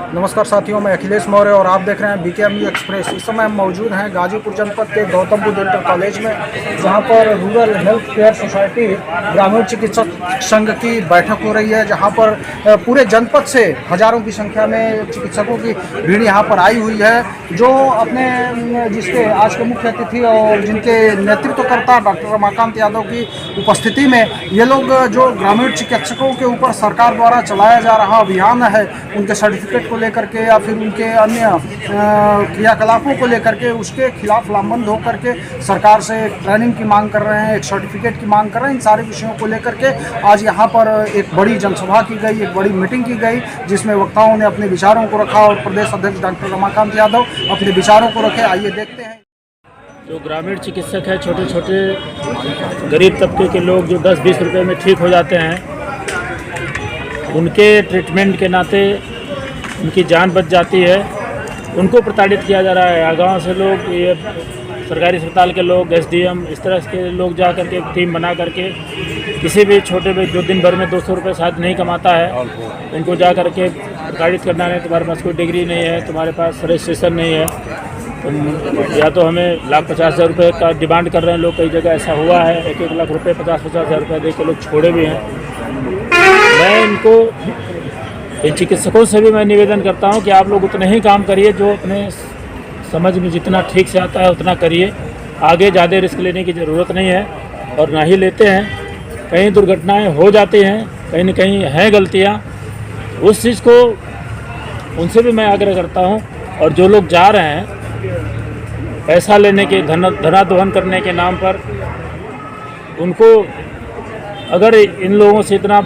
नमस्कार साथियों, मैं अखिलेश मौर्य और आप देख रहे हैं BKMU एक्सप्रेस। इस समय हम मौजूद हैं गाजीपुर जनपद के गौतम बुद्ध इंटर कॉलेज में, जहां पर रूरल हेल्थ केयर सोसाइटी ग्रामीण चिकित्सक संघ की बैठक हो रही है, जहां पर पूरे जनपद से हजारों की संख्या में चिकित्सकों की भीड़ यहां पर आई हुई है। जो अपने जिसके आज के मुख्य अतिथि और जिनके नेतृत्वकर्ता डॉक्टर रमाकांत यादव की उपस्थिति में ये लोग जो ग्रामीण चिकित्सकों के ऊपर सरकार द्वारा चलाया जा रहा अभियान है, उनके सर्टिफिकेट को लेकर के या फिर उनके अन्य क्रियाकलापों को लेकर के उसके खिलाफ लामबंद होकर के सरकार से ट्रेनिंग की मांग कर रहे हैं, एक सर्टिफिकेट की मांग कर रहे हैं। इन सारे विषयों को लेकर के आज यहाँ पर एक बड़ी जनसभा की गई, एक बड़ी मीटिंग की गई, जिसमें वक्ताओं ने अपने विचारों को रखा और प्रदेश अध्यक्ष डॉक्टर रमाकांत यादव अपने विचारों को रखे। आइए देखते हैं। जो ग्रामीण चिकित्सक है, छोटे छोटे गरीब तबके के लोग जो 10-20 रुपये में ठीक हो जाते हैं, उनके ट्रीटमेंट के नाते उनकी जान बच जाती है, उनको प्रताड़ित किया जा रहा है। गांव से लोग, ये सरकारी अस्पताल के लोग, SDM, इस तरह के लोग जा करके एक टीम बना करके किसी भी छोटे भी जो दिन भर में 200 रुपये शायद नहीं कमाता है, उनको जा करके प्रताड़ित करना है। तुम्हारे पास कोई डिग्री नहीं है, तुम्हारे पास रजिस्ट्रेशन नहीं है, तुम या तो हमें 1,50,000 रुपये का डिमांड कर रहे हैं लोग। कई जगह ऐसा हुआ है, 1-1 लाख रुपये, 50-50 हज़ार रुपये दे के लोग छोड़े भी हैं। मैं इनको, इन चिकित्सकों से भी मैं निवेदन करता हूं कि आप लोग उतना ही काम करिए, जो अपने समझ में जितना ठीक से आता है उतना करिए। आगे ज़्यादा रिस्क लेने की ज़रूरत नहीं है और ना ही लेते हैं। कहीं दुर्घटनाएं हो जाती हैं, कहीं न कहीं हैं गलतियां, उस चीज़ को उनसे भी मैं आग्रह करता हूं। और जो लोग जा रहे हैं पैसा लेने के, धनाध्वन करने के नाम पर, उनको अगर इन लोगों से इतना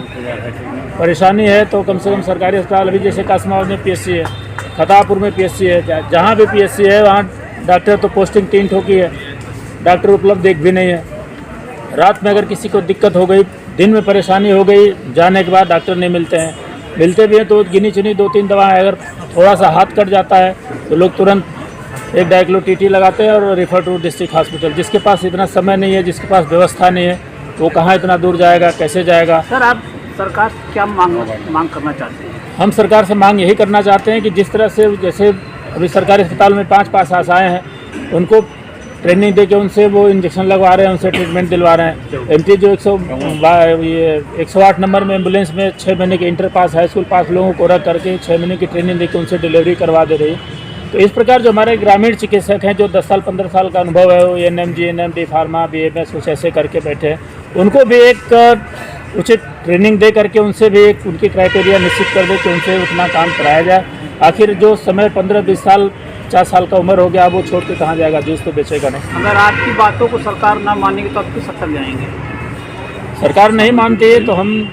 परेशानी है तो कम से कम सरकारी अस्पताल, अभी जैसे कासमाबाद में PSC है, खतापुर में PSC है, जहाँ भी PSC है वहाँ डॉक्टर तो पोस्टिंग 3 ठोकी है, डॉक्टर उपलब्ध एक भी नहीं है। रात में अगर किसी को दिक्कत हो गई, दिन में परेशानी हो गई, जाने के बाद डॉक्टर नहीं मिलते हैं, मिलते भी हैं तो गिनी चुनी 2-3 दवाएँ, अगर थोड़ा सा हाथ कट जाता है तो लोग तुरंत एक डायक्लो TT लगाते हैं और रेफर टू डिस्ट्रिक्ट हॉस्पिटल। जिसके पास इतना समय नहीं है, जिसके पास व्यवस्था नहीं है, वो कहाँ इतना दूर जाएगा, कैसे जाएगा। सर, आप सरकार से क्या मांग करना चाहते हैं? हम सरकार से मांग यही करना चाहते हैं कि जिस तरह से, जैसे अभी सरकारी अस्पताल में 5 आशाएँ हैं, उनको ट्रेनिंग दे के उनसे वो इंजेक्शन लगवा रहे हैं, उनसे ट्रीटमेंट दिलवा रहे हैं। MT जो 108 नंबर में एम्बुलेंस में 6 महीने के इंटर पास, हाई स्कूल पास लोगों को रख करके 6 महीने की ट्रेनिंग देकर उनसे डिलीवरी करवा दे रही है। तो इस प्रकार जो हमारे ग्रामीण चिकित्सक हैं, जो 10 साल 15 साल का अनुभव है, वो ANM, GNM, D pharma, BMS कुछ ऐसे करके बैठे हैं, उनको भी एक उचित ट्रेनिंग दे करके उनसे भी एक उनकी क्राइटेरिया निश्चित कर दे कि उनसे उतना काम कराया जाए। आखिर जो समय 15-20 साल 50 साल का उम्र हो गया, अब वो छोड़ के कहाँ जाएगा, जूस तो बेचेगा नहीं। अगर आपकी बातों को सरकार ना मानेगी तो आप किस हद तक जाएंगे? सरकार नहीं मानती है तो हम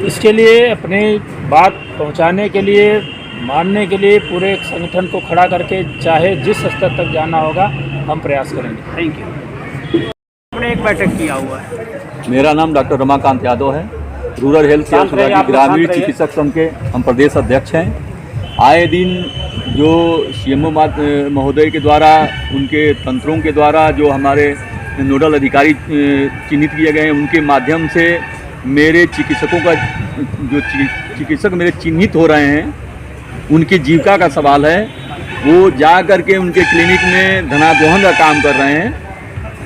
इसके लिए, अपनी बात पहुँचाने के लिए, मानने के लिए पूरे एक संगठन को खड़ा करके, चाहे जिस स्तर तक जाना होगा, हम प्रयास करेंगे। Thank you. हमने एक बैठक किया हुआ है। मेरा नाम डॉक्टर रमाकांत यादव है। रूरल हेल्थ केयर सोसाइटी ग्रामीण चिकित्सक संघ के हम प्रदेश अध्यक्ष हैं। आए दिन जो CMO महोदय के द्वारा, उनके तंत्रों के द्वारा जो हमारे नोडल अधिकारी चिन्हित किए गए हैं, उनके माध्यम से मेरे चिकित्सकों का, जो चिकित्सक मेरे चिन्हित हो रहे हैं, उनकी जीविका का सवाल है। वो जा करके उनके क्लिनिक में धनाध्वन का काम कर रहे हैं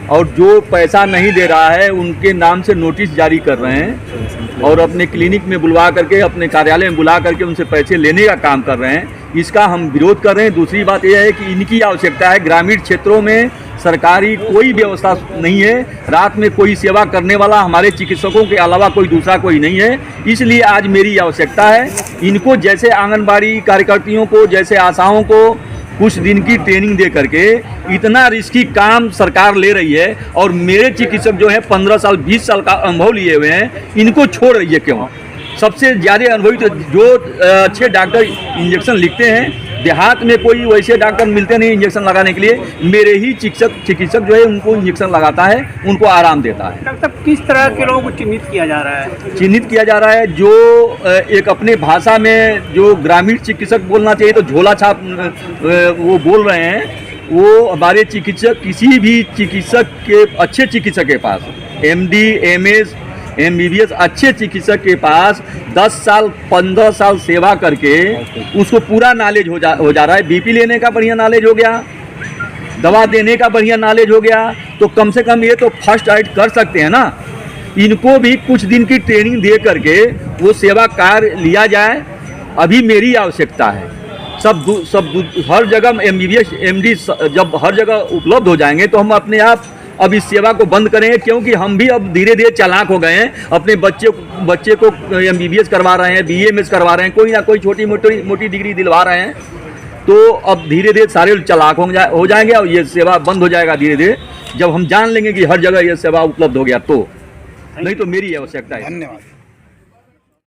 और जो पैसा नहीं दे रहा है उनके नाम से नोटिस जारी कर रहे हैं और अपने क्लिनिक में बुलवा करके, अपने कार्यालय में बुला करके उनसे पैसे लेने का काम कर रहे हैं। इसका हम विरोध कर रहे हैं। दूसरी बात यह है कि इनकी आवश्यकता है। ग्रामीण क्षेत्रों में सरकारी कोई व्यवस्था नहीं है, रात में कोई सेवा करने वाला हमारे चिकित्सकों के अलावा कोई दूसरा कोई नहीं है। इसलिए आज मेरी आवश्यकता है, इनको जैसे आंगनबाड़ी कार्यकर्तियों को, जैसे आशाओं को कुछ दिन की ट्रेनिंग दे करके, इतना रिस्की काम सरकार ले रही है और मेरे चिकित्सक जो है 15 साल 20 साल का अनुभव लिए हुए हैं, इनको छोड़ रही है। क्यों? सबसे ज़्यादा अनुभवी तो जो अच्छे डॉक्टर इंजेक्शन लिखते हैं, देहात में कोई वैसे डॉक्टर मिलते नहीं इंजेक्शन लगाने के लिए, मेरे ही चिकित्सक जो है उनको इंजेक्शन लगाता है, उनको आराम देता है। डॉक्टर, किस तरह के लोगों को चिन्हित किया जा रहा है? चिन्हित किया जा रहा है जो एक अपने भाषा में जो ग्रामीण चिकित्सक बोलना चाहिए तो झोला छाप वो बोल रहे हैं। वो हमारे चिकित्सक, किसी भी चिकित्सक के, अच्छे चिकित्सक के पास MD, MS MBBS अच्छे चिकित्सक के पास 10 साल 15 साल सेवा करके उसको पूरा नॉलेज हो जा रहा है। बीपी लेने का बढ़िया नॉलेज हो गया, दवा देने का बढ़िया नॉलेज हो गया, तो कम से कम ये तो फर्स्ट एड कर सकते हैं ना। इनको भी कुछ दिन की ट्रेनिंग दे करके वो सेवा कार्य लिया जाए, अभी मेरी आवश्यकता है। हर जगह MBBS MD जब हर जगह उपलब्ध हो जाएंगे तो हम अपने आप अब इस सेवा को बंद करेंगे, क्योंकि हम भी अब धीरे धीरे चालाक हो गए हैं। अपने बच्चे को MBBS करवा रहे हैं, BAMS करवा रहे हैं, कोई ना कोई छोटी मोटी डिग्री दिलवा रहे हैं। तो अब धीरे धीरे सारे चालाक हो जाएंगे और ये सेवा बंद हो जाएगा धीरे धीरे, जब हम जान लेंगे कि हर जगह ये सेवा उपलब्ध हो गया तो। नहीं तो मेरी आवश्यकता है। धन्यवाद।